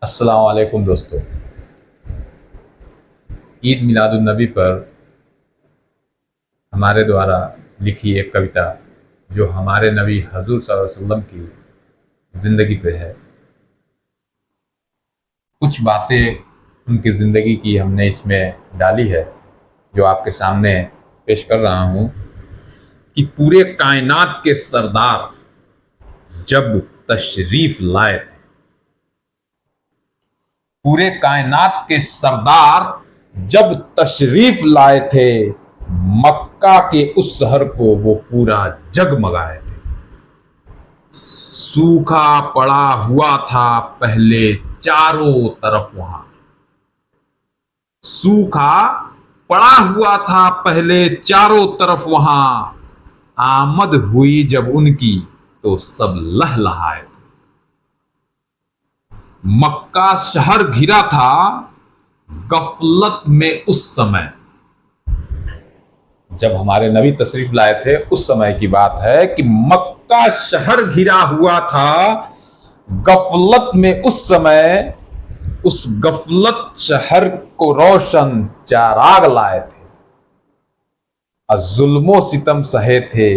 अस्सलाम वालेकुम दोस्तों। ईद मिलादुन्नबी पर हमारे द्वारा लिखी एक कविता जो हमारे नबी हजूर सल्लल्लाहु अलैहि वसल्लम की ज़िंदगी पे है। कुछ बातें उनकी ज़िंदगी की हमने इसमें डाली है जो आपके सामने पेश कर रहा हूँ कि पूरे कायनात के सरदार जब तशरीफ लाए थे, पूरे कायनात के सरदार जब तशरीफ लाए थे, मक्का के उस शहर को वो पूरा जगमगाए थे। सूखा पड़ा हुआ था पहले चारों तरफ वहां, सूखा पड़ा हुआ था पहले चारों तरफ वहां, आमद हुई जब उनकी तो सब लहलहाए थे। मक्का शहर घिरा था गफलत में उस समय, जब हमारे नबी तशरीफ लाए थे उस समय की बात है कि मक्का शहर घिरा हुआ था गफलत में उस समय, उस गफलत शहर को रोशन चाराग लाए थे। जुल्मो सितम सहे थे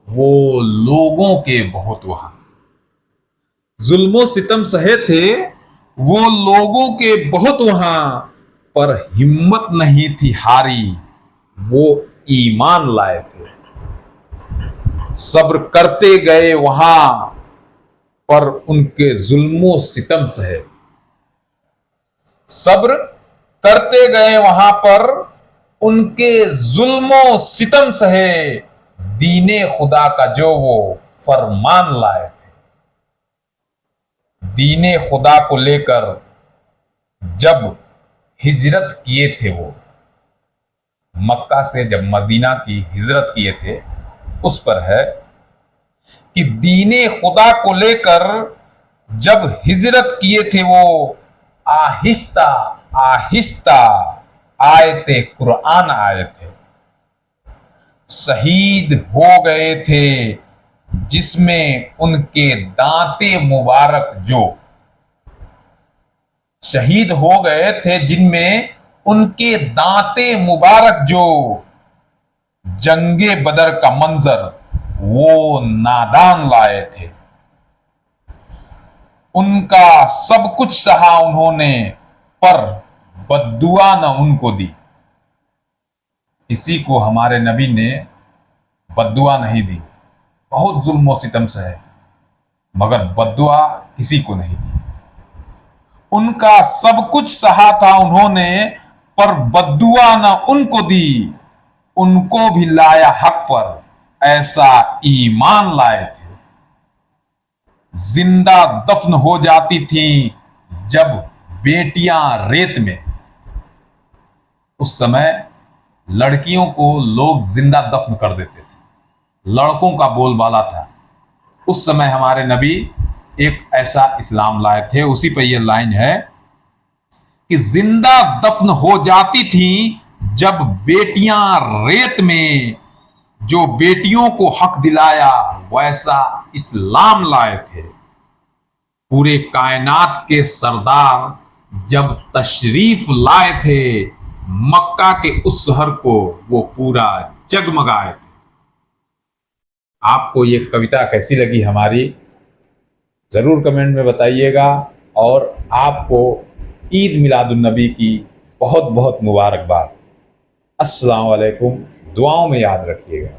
वो लोगों के बहुत वहां, जुल्मो सितम सहे थे वो लोगों के बहुत वहां, पर हिम्मत नहीं थी हारी वो ईमान लाए थे। सब्र करते गए वहां पर उनके जुल्मो सितम सहे, सब्र करते गए वहां पर उनके जुल्मो सितम सहे, दीने खुदा का जो वो फरमान लाए थे। दीने खुदा को लेकर जब हिजरत किए थे वो, मक्का से जब मदीना की हिजरत किए थे उस पर है कि दीने खुदा को लेकर जब हिजरत किए थे वो, आहिस्ता आहिस्ता आयते कुरान आए थे। शहीद हो गए थे जिसमें उनके दांते मुबारक जो, शहीद हो गए थे जिनमें उनके दांते मुबारक जो, जंगे बदर का मंजर वो नादान लाए थे। उनका सब कुछ सहा उन्होंने पर बद्दुआ न उनको दी, किसी को हमारे नबी ने बद्दुआ नहीं दी। बहुत जुल्म सितम सहे मगर बद्दुआ किसी को नहीं दी। उनका सब कुछ सहा था उन्होंने पर बद्दुआ न उनको दी, उनको भी लाया हक पर ऐसा ईमान लाए थे। जिंदा दफन हो जाती थी जब बेटियां रेत में, उस समय लड़कियों को लोग जिंदा दफन कर देते थे, लड़कों का बोलबाला था। उस समय हमारे नबी एक ऐसा इस्लाम लाए थे, उसी पर यह लाइन है कि जिंदा दफन हो जाती थी जब बेटियां रेत में, जो बेटियों को हक दिलाया वैसा इस्लाम लाए थे। पूरे कायनात के सरदार जब तशरीफ लाए थे, मक्का के उस शहर को वो पूरा जगमगाए थे। आपको ये कविता कैसी लगी हमारी, जरूर कमेंट में बताइएगा और आपको ईद मिलादुन्नबी की बहुत बहुत मुबारकबाद। अस्सलाम वालेकुम, दुआओं में याद रखिएगा।